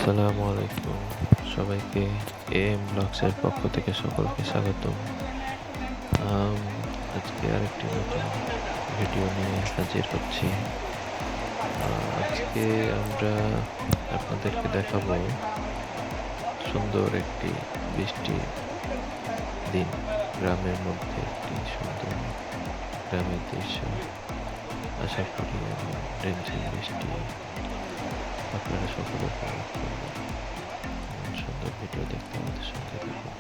আসসালামু আলাইকুম সবাইকে এম ব্লগসের পক্ষ থেকে সকলকে স্বাগতম। আম, আজকে আরেকটি নতুন ভিডিও নিয়ে হাজির হচ্ছি। আজকে আমরা আপনাদেরকে দেখাবো সুন্দর একটি বৃষ্টির দিন, গ্রামের মধ্যে একটি সুন্দর গ্রামের দৃশ্য। আশা করি এবং রিমঝিম বৃষ্টি আপনারা সকলে উপভোগ করবেন। সুন্দর ভিডিও দেখতে আমাদের সঙ্গে থাকুন।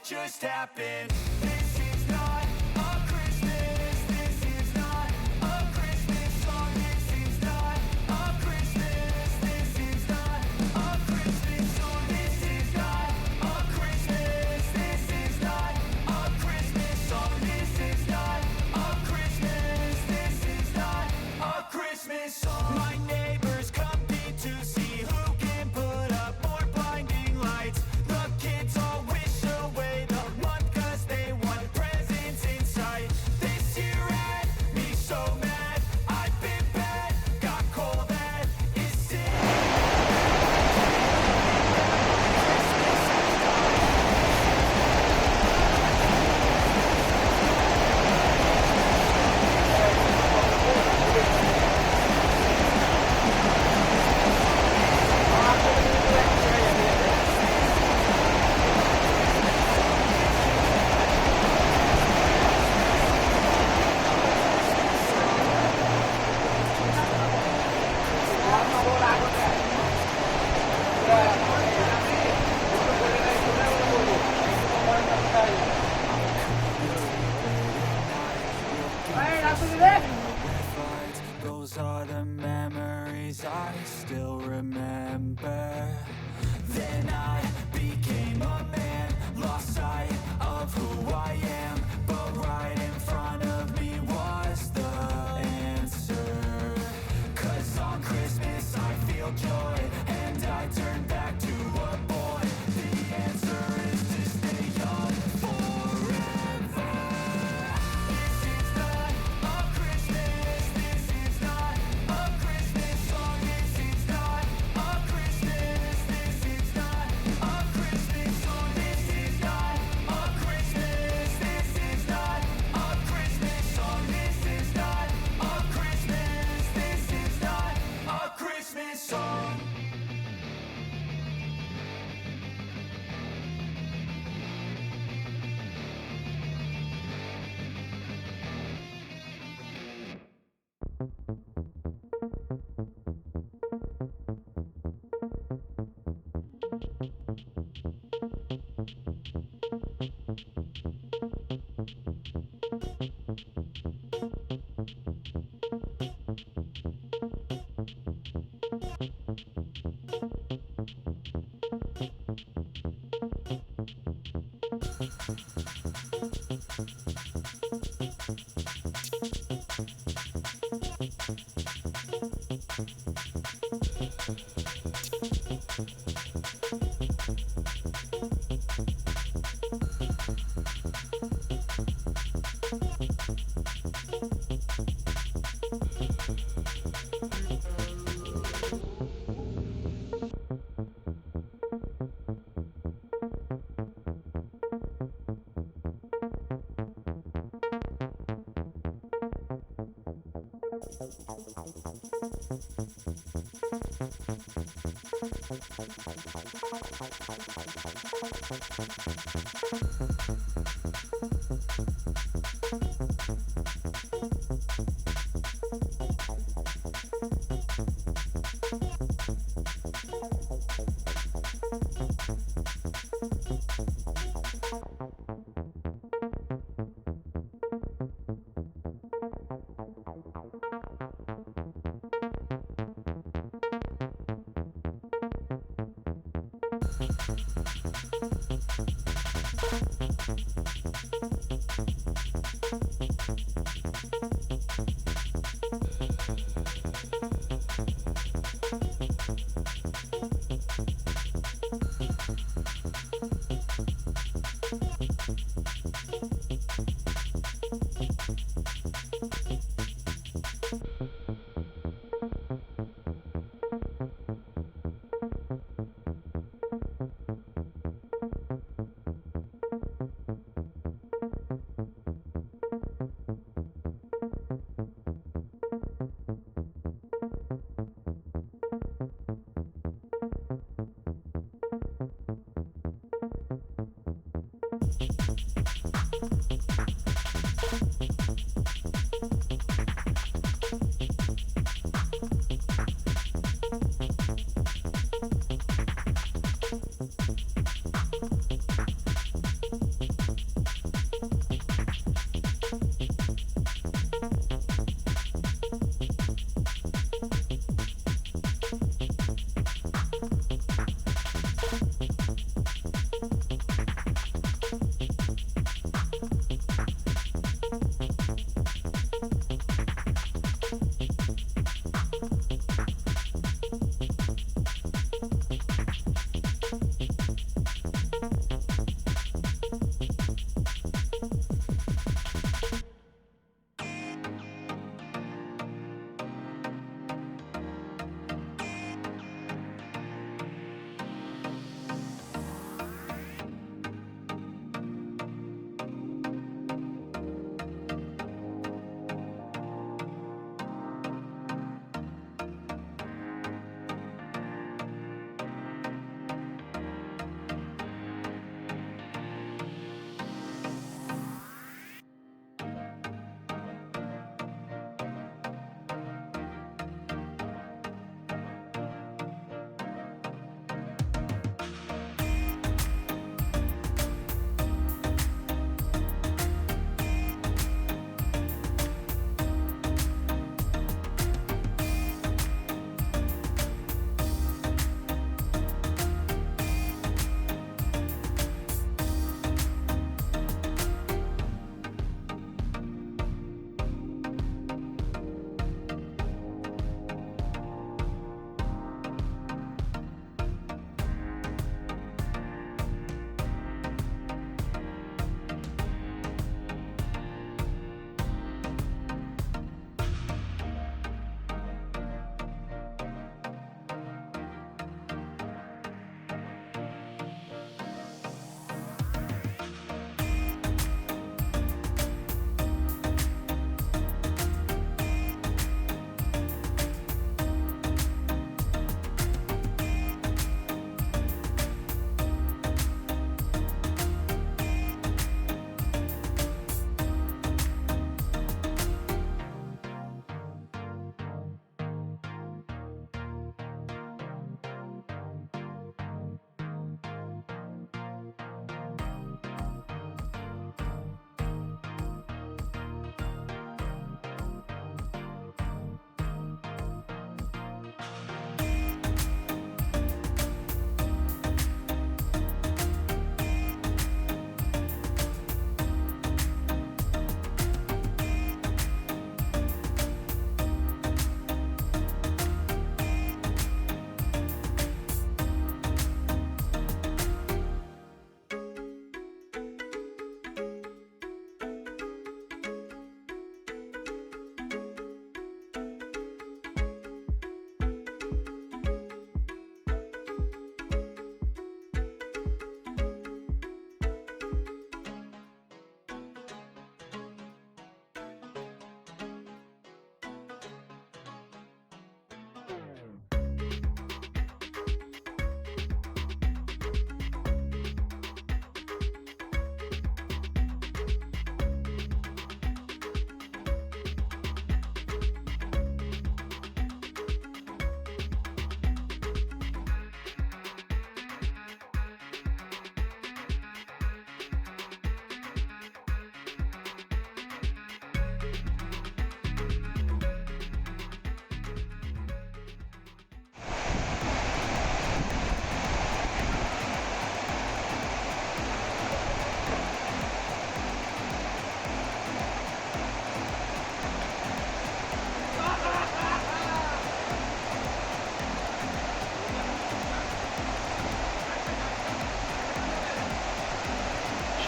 just happened. This is not a Christmas. This is not a Christmas song. This is not a Christmas. This is not a Christmas song. This is not a Christmas. This is not a Christmas song. This is not a Christmas. This is not a Christmas song. My neighbors compete to see who can put up more blinding lights. The kids all wish away the month 'cause they want presents in sight. This year had me so mad. I've been bad, got cold, that is sick. Those are the memories I still remember. Then I became a man, lost sight of who I am, but right in front of me was the answer. 'Cause on Christmas I feel joy, and I turn back to a boy. The answer is to stay young forever. This is not a Christmas. This is not a Christmas song. This is not a Christmas. This is not a Christmas song. This is not a Christmas. This is not a Christmas song. This is not a Christmas. This is not a Christmas song.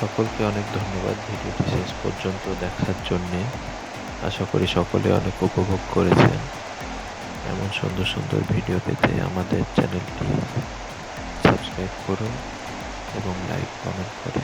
সকলকে অনেক ধন্যবাদ ভিডিওটি শেষ পর্যন্ত দেখার জন্যে। আশা করি সকলে অনেক উপভোগ করেছেন। এমন সুন্দর সুন্দর ভিডিও পেতে আমাদের চ্যানেলটি সাবস্ক্রাইব করুন এবং লাইক কমেন্ট করে